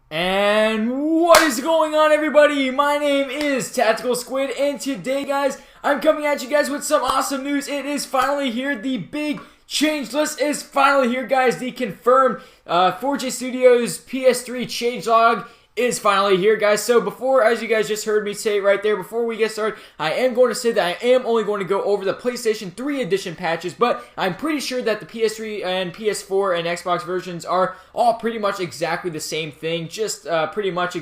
And what is going on, everybody? My name is Tactical Squid, and today, guys, I'm coming at you guys with some awesome news. It is finally here. The big change list is finally here, guys. The confirmed 4J Studios PS3 changelog is finally here, guys. So before, as you guys just heard me say right there, before we get started, I am going to say that I am only going to go over the PlayStation 3 edition patches, but I'm pretty sure that the PS3 and PS4 and Xbox versions are all pretty much exactly the same thing, just pretty much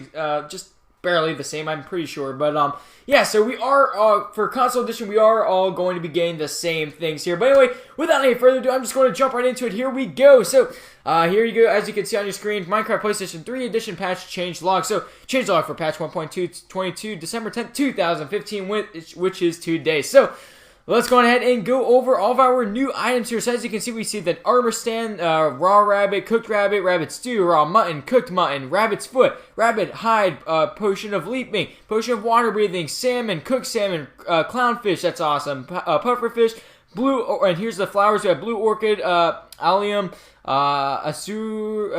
just barely the same, I'm pretty sure. But yeah, so we are for console edition, we are all going to be getting the same things here. But anyway, without any further ado, I'm just going to jump right into it. Here we go. So here you go. As you can see on your screen, Minecraft PlayStation 3 edition patch change log. So change log for patch 1.222 December 10th 2015, which is today. So let's go ahead and go over all of our new items here. So as you can see, we see the armor stand, raw rabbit, cooked rabbit, rabbit stew, raw mutton, cooked mutton, rabbit's foot, rabbit hide, potion of leaping, potion of water breathing, salmon, cooked salmon, clownfish, that's awesome, pufferfish, blue, and here's the flowers. We have blue orchid, allium, azure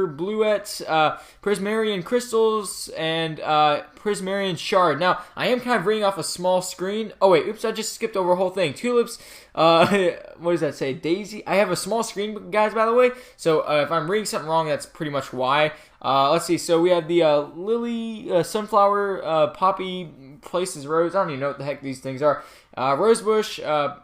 bluette, prismarian crystals, and prismarian shard. Now, I am kind of reading off a small screen. Oh wait, oops, I just skipped over a whole thing. Tulips, what does that say? Daisy? I have a small screen, guys, by the way, so if I'm reading something wrong, that's pretty much why. Let's see, so we have the lily, sunflower, poppy, places rose. I don't even know what the heck these things are. Rosebush, and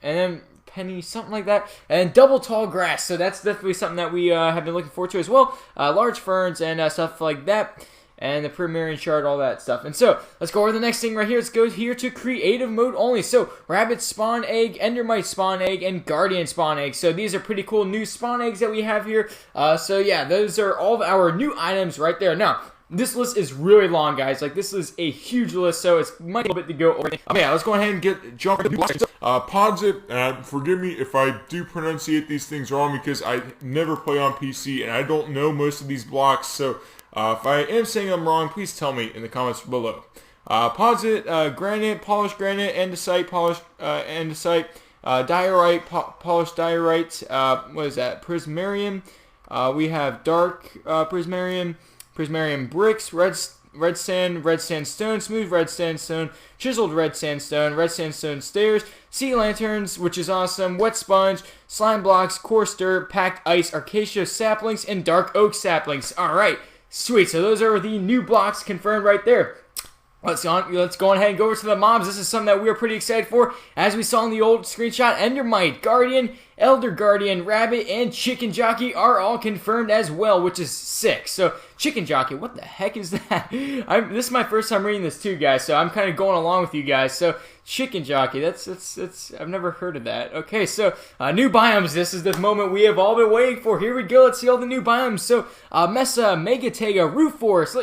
then penny, something like that, and double tall grass. So that's definitely something that we have been looking forward to as well. Large ferns and stuff like that, and the Primarian shard, all that stuff. And so let's go over the next thing right here. Let's go here to creative mode only. So rabbit spawn egg, endermite spawn egg, and guardian spawn egg. So these are pretty cool new spawn eggs that we have here. So yeah, those are all of our new items right there. Now, this list is really long, guys. Like, this is a huge list, so it's might be a little bit to go over. Yeah, let's go ahead and jump into the blocks. Posit, forgive me if I do pronunciate these things wrong because I never play on PC and I don't know most of these blocks. So if I am saying them wrong, please tell me in the comments below. Posit, granite, polished granite, andesite, polished andesite, diorite, polished diorite. What is that? Prismarium. We have dark prismarium. Prismarium bricks, red sandstone, smooth red sandstone, chiseled red sandstone stairs, sea lanterns, which is awesome, wet sponge, slime blocks, coarse dirt, packed ice, acacia saplings, and dark oak saplings. Alright, sweet. So those are the new blocks confirmed right there. Let's go ahead and go over to the mobs. This is something that we are pretty excited for. As we saw in the old screenshot, Endermite, Guardian, Elder Guardian, Rabbit, and Chicken Jockey are all confirmed as well, which is sick. So, Chicken Jockey, what the heck is that? This is my first time reading this too, guys, so I'm kind of going along with you guys. So, Chicken Jockey, that's I've never heard of that. Okay, so, new biomes. This is the moment we have all been waiting for. Here we go. Let's see all the new biomes. So, Mesa, Megatega, Roof Forest,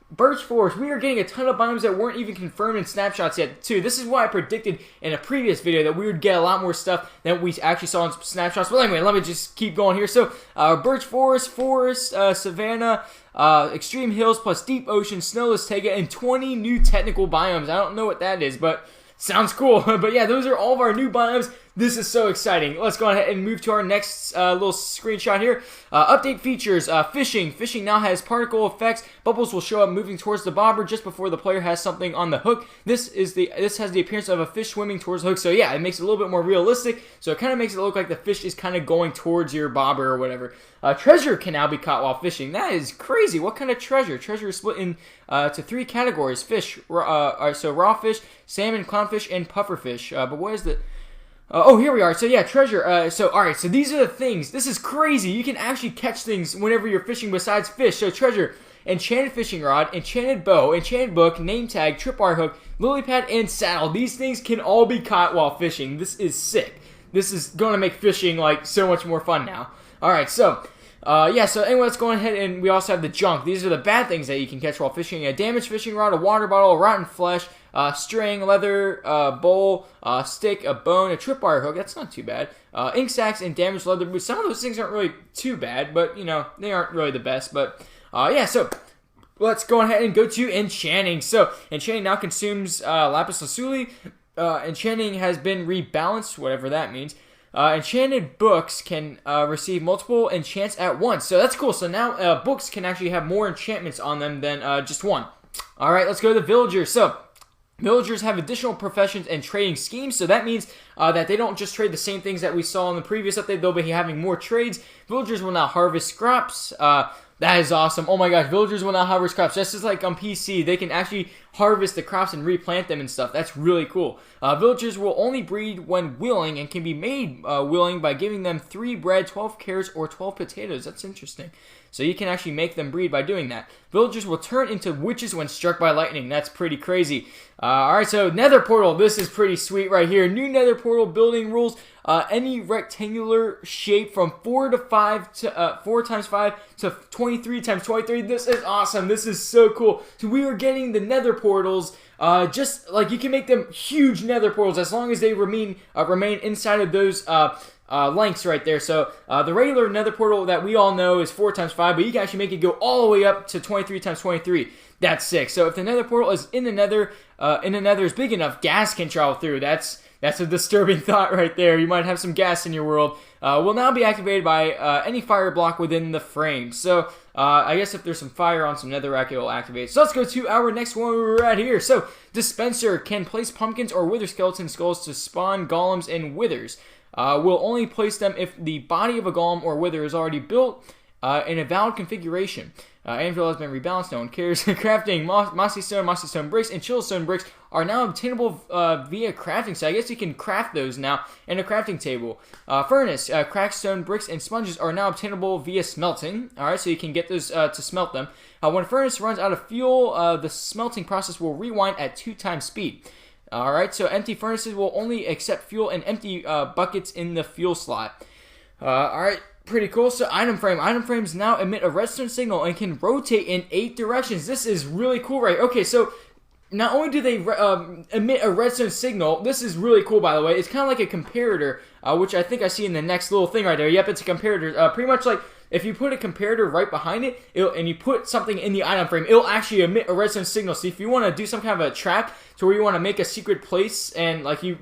Birch Forest. We are getting a ton of biomes that weren't even confirmed in snapshots yet, too. This is why I predicted in a previous video that we would get a lot more stuff than we actually saw in snapshots. But anyway, let me just keep going here. So, Birch Forest, Savannah, Extreme Hills, plus Deep Ocean, Snowless Taiga, and 20 new technical biomes. I don't know what that is, but sounds cool. But yeah, those are all of our new biomes. This is so exciting. Let's go ahead and move to our next little screenshot here. Update features. Fishing. Fishing now has particle effects. Bubbles will show up moving towards the bobber just before the player has something on the hook. This has the appearance of a fish swimming towards the hook. So yeah, it makes it a little bit more realistic. So it kind of makes it look like the fish is kind of going towards your bobber or whatever. Treasure can now be caught while fishing. That is crazy. What kind of treasure? Treasure is split into 3 categories. Fish. So raw fish, salmon, clownfish, and pufferfish. But what is the... oh, here we are. So yeah, treasure. Alright, so these are the things. This is crazy. You can actually catch things whenever you're fishing besides fish. So treasure, enchanted fishing rod, enchanted bow, enchanted book, name tag, tripwire hook, lily pad, and saddle. These things can all be caught while fishing. This is sick. This is going to make fishing like so much more fun now. Alright, so... yeah, so anyway, let's go ahead and we also have the junk. These are the bad things that you can catch while fishing. A damaged fishing rod, a water bottle, a rotten flesh, string, leather, bowl, stick, a bone, a tripwire hook. That's not too bad. Ink sacks and damaged leather boots. Some of those things aren't really too bad, but, you know, they aren't really the best. But, yeah, so let's go ahead and go to enchanting. So, enchanting now consumes lapis lazuli. Enchanting has been rebalanced, whatever that means. enchanted books can receive multiple enchants at once. So that's cool. So now books can actually have more enchantments on them than just one. All right, let's go to the villagers. So villagers have additional professions and trading schemes, so that means that they don't just trade the same things that we saw in the previous update. They'll be having more trades. Villagers will now harvest crops. That is awesome. Oh my gosh, villagers will now harvest crops. Just as like on PC, they can actually harvest the crops and replant them and stuff. That's really cool. Villagers will only breed when willing and can be made willing by giving them 3 bread, 12 carrots, or 12 potatoes. That's interesting. So you can actually make them breed by doing that. Villagers will turn into witches when struck by lightning. That's pretty crazy. Alright, so Nether Portal. This is pretty sweet right here. New Nether Portal building rules. Any rectangular shape from 4 times 5 to 23 times 23. This is awesome. This is so cool. So we are getting the Nether Portals. Just like you can make them huge Nether Portals as long as they remain inside of those lengths right there. So the regular Nether Portal that we all know is 4 times 5, but you can actually make it go all the way up to 23 times 23. That's sick. So if the Nether Portal is in the Nether is big enough, gas can travel through. That's a disturbing thought right there. You might have some gas in your world. Will now be activated by any fire block within the frame. So I guess if there's some fire on some netherrack, it will activate. So let's go to our next one right here. So Dispenser can place pumpkins or wither skeleton skulls to spawn golems and withers. We'll only place them if the body of a golem or wither is already built in a valid configuration. Anvil has been rebalanced, no one cares. Crafting, mossy stone bricks, and chill stone bricks are now obtainable via crafting. So I guess you can craft those now in a crafting table. Furnace, cracked stone bricks and sponges are now obtainable via smelting. Alright, so you can get those to smelt them. When a furnace runs out of fuel, the smelting process will rewind at 2 times speed. Alright, so empty furnaces will only accept fuel and empty buckets in the fuel slot. Alright, pretty cool. So item frame. Item frames now emit a redstone signal and can rotate in 8 directions. This is really cool, right? Okay, so not only do they emit a redstone signal, this is really cool, by the way. It's kind of like a comparator, which I think I see in the next little thing right there. Yep, it's a comparator. Pretty much like if you put a comparator right behind it, and you put something in the item frame, it'll actually emit a redstone signal. So if you want to do some kind of a trap to where you want to make a secret place and like you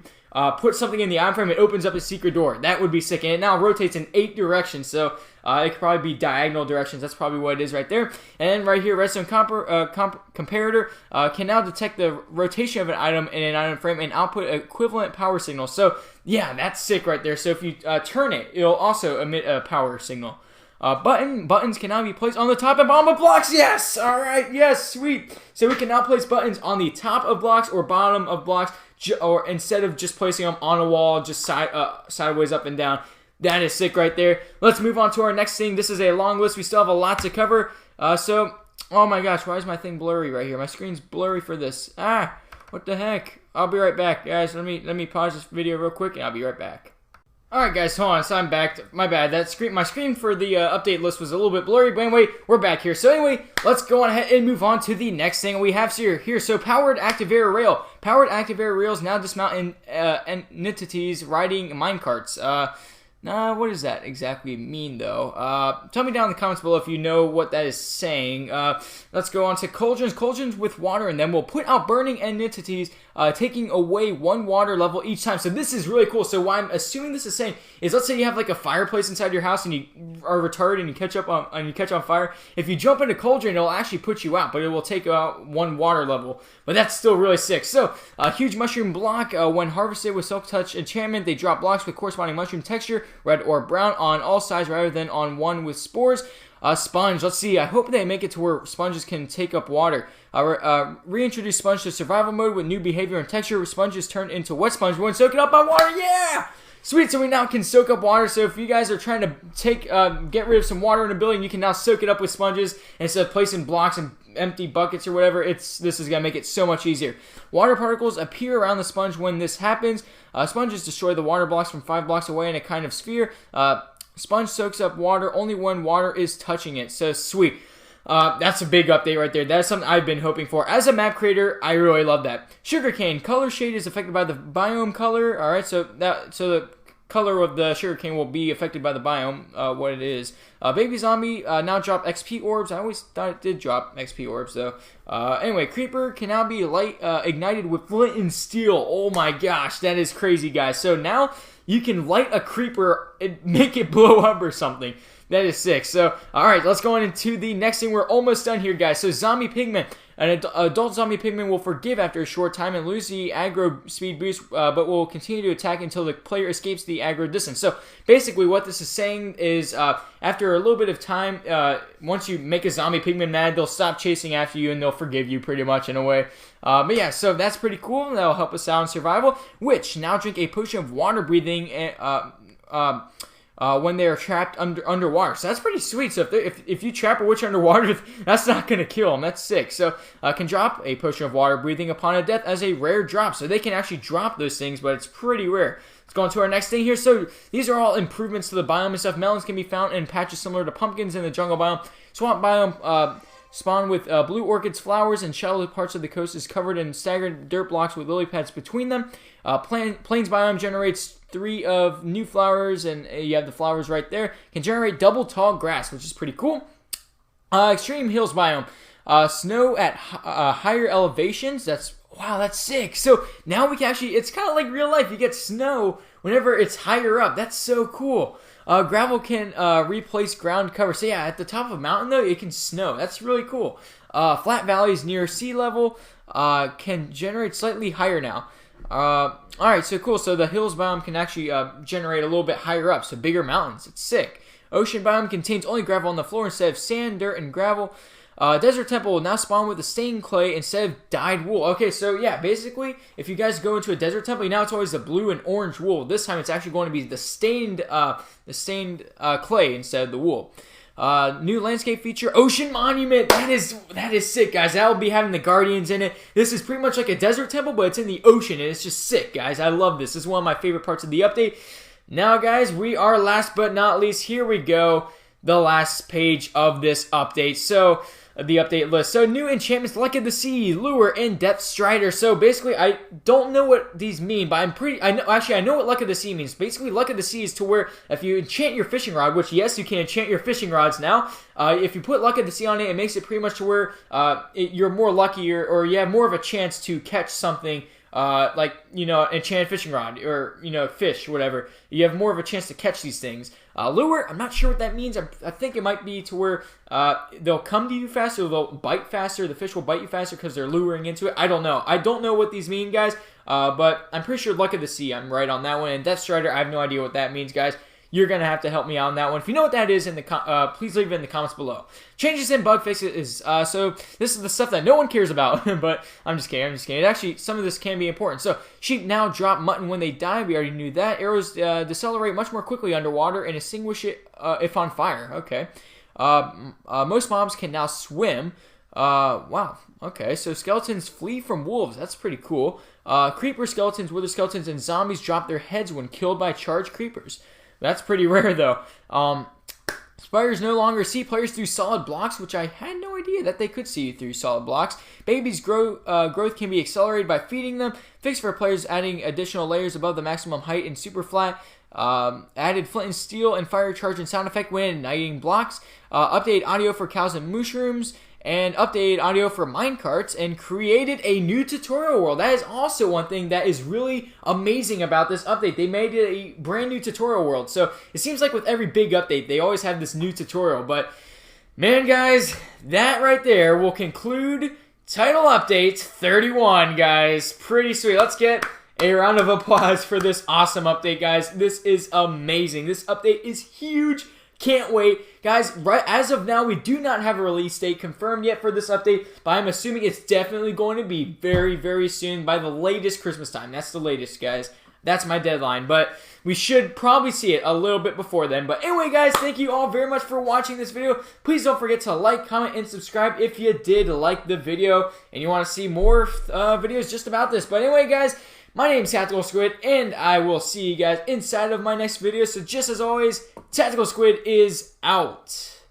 put something in the item frame, it opens up a secret door. That would be sick. And it now rotates in 8 directions. So it could probably be diagonal directions. That's probably what it is right there. And right here, redstone comparator can now detect the rotation of an item in an item frame and output equivalent power signal. So yeah, that's sick right there. So if you turn it, it'll also emit a power signal. Buttons can now be placed on the top and bottom of blocks. Yes! Alright, yes, sweet. So we can now place buttons on the top of blocks or bottom of blocks, or instead of just placing them on a wall, just sideways up and down. That is sick right there. Let's move on to our next thing. This is a long list. We still have a lot to cover. Oh my gosh, why is my thing blurry right here? My screen's blurry for this. What the heck? I'll be right back, guys. Let me pause this video real quick, and I'll be right back. Alright guys, hold on, so I'm back. My bad, my screen for the update list was a little bit blurry, but anyway, we're back here. So anyway, let's go on ahead and move on to the next thing we have here. So powered activator rail. Powered activator rails now dismount entities riding minecarts. What does that exactly mean, though? Tell me down in the comments below if you know what that is saying. Let's go on to cauldrons. Cauldrons with water in them will put out burning entities, taking away 1 water level each time. So this is really cool. So what I'm assuming this is saying is, let's say you have like a fireplace inside your house and you are retarded and you catch on fire. If you jump in a cauldron, it'll actually put you out, but it will take out 1 water level. But that's still really sick. So a huge mushroom block, when harvested with Silk Touch enchantment, they drop blocks with corresponding mushroom texture, red or brown, on all sides rather than on one with spores. Sponge, let's see, I hope they make it to where sponges can take up water. Reintroduce sponge to survival mode with new behavior and texture. Sponges turn into wet sponge when soaked up by water. Yeah! Sweet, so we now can soak up water. So if you guys are trying to get rid of some water in a building, you can now soak it up with sponges instead of placing blocks and empty buckets or whatever. This is going to make it so much easier. Water particles appear around the sponge when this happens. Sponges destroy the water blocks from 5 blocks away in a kind of sphere. Sponge soaks up water only when water is touching it. So sweet. That's a big update right there. That's something I've been hoping for. As a map creator, I really love that. Sugarcane color shade is affected by the biome color. All right, so the color of the sugarcane will be affected by the biome, what it is. Baby zombie now drop XP orbs. I always thought it did drop XP orbs though. Anyway, creeper can now be ignited with flint and steel. Oh my gosh, that is crazy, guys. So now you can light a creeper and make it blow up or something. That is sick. So, alright, let's go on into the next thing. We're almost done here, guys. So, zombie pigmen. An adult zombie pigman will forgive after a short time and lose the aggro speed boost, but will continue to attack until the player escapes the aggro distance. So, basically, what this is saying is, after a little bit of time, once you make a zombie pigman mad, they'll stop chasing after you and they'll forgive you pretty much in a way. But yeah, so that's pretty cool. That'll help us out in survival. Which, now drink a potion of water breathing and, when they are trapped underwater. So that's pretty sweet. So if you trap a witch underwater, that's not going to kill them. That's sick. So can drop a potion of water breathing upon a death as a rare drop. So they can actually drop those things, but it's pretty rare. Let's go on to our next thing here. So these are all improvements to the biome and stuff. Melons can be found in patches similar to pumpkins in the jungle biome. Swamp biome spawn with blue orchids, flowers, and shallow parts of the coast is covered in staggered dirt blocks with lily pads between them. Plains biome generates 3 of new flowers, and you have the flowers right there. Can generate double tall grass, which is pretty cool. Extreme hills biome. Snow at higher elevations. Wow, that's sick. So now we can actually, it's kind of like real life. You get snow whenever it's higher up. That's so cool. Gravel can replace ground cover. So yeah, at the top of a mountain though, it can snow. That's really cool. Flat valleys near sea level can generate slightly higher now. Alright, so cool. So the hills biome can actually generate a little bit higher up. So bigger mountains. It's sick. Ocean biome contains only gravel on the floor instead of sand, dirt, and gravel. Desert temple will now spawn with the stained clay instead of dyed wool. Okay, so yeah, basically, if you guys go into a desert temple, now it's always the blue and orange wool. This time it's actually going to be the stained clay instead of the wool. New landscape feature, Ocean Monument. That is sick, guys. That will be having the Guardians in it. This is pretty much like a desert temple, but it's in the ocean, and it's just sick, guys. I love this. This is one of my favorite parts of the update. Now, guys, we are last but not least. Here we go. The last page of this update. So, the update list. So, new enchantments, Luck of the Sea, Lure, and Depth Strider. So, basically, I don't know what these mean, but I know what Luck of the Sea means. Basically, Luck of the Sea is to where if you enchant your fishing rod, which, yes, you can enchant your fishing rods now. If you put Luck of the Sea on it, it makes it pretty much to where you're more lucky or you have more of a chance to catch something. Like, enchanted fishing rod or, fish, whatever. You have more of a chance to catch these things. Lure, I'm not sure what that means. I think it might be to where they'll come to you faster, they'll bite faster, the fish will bite you faster because they're luring into it. I don't know. I don't know what these mean, guys, but I'm pretty sure Luck of the Sea, I'm right on that one. And Death Strider, I have no idea what that means, guys. You're going to have to help me out on that one. If you know what that is, please leave it in the comments below. Changes in bug fixes. So this is the stuff that no one cares about. But I'm just kidding. Actually, some of this can be important. So sheep now drop mutton when they die. We already knew that. Arrows decelerate much more quickly underwater and extinguish it if on fire. Okay. Most mobs can now swim. Wow. Okay. So skeletons flee from wolves. That's pretty cool. Creeper skeletons, wither skeletons, and zombies drop their heads when killed by charged creepers. That's pretty rare, though. Spiders no longer see players through solid blocks, which I had no idea that they could see through solid blocks. Babies' growth can be accelerated by feeding them. Fixed for players adding additional layers above the maximum height in super flat. Added flint and steel and fire charge and sound effect when igniting blocks. Updated audio for cows and mushrooms. And updated audio for minecarts, and created a new tutorial world. That is also one thing that is really amazing about this update. They made it a brand new tutorial world. So it seems like with every big update, they always have this new tutorial. But man, guys, that right there will conclude Title Update 31, guys. Pretty sweet. Let's get a round of applause for this awesome update, guys. This is amazing. This update is huge. Can't wait. Guys, right as of now, we do not have a release date confirmed yet for this update, but I'm assuming it's definitely going to be very, very soon by the latest Christmas time. That's the latest, guys. That's my deadline, but we should probably see it a little bit before then. But anyway, guys, thank you all very much for watching this video. Please don't forget to like, comment, and subscribe if you did like the video and you want to see more videos just about this. But anyway, guys, my name is Tactical Squid, and I will see you guys inside of my next video. So just as always, Tactical Squid is out.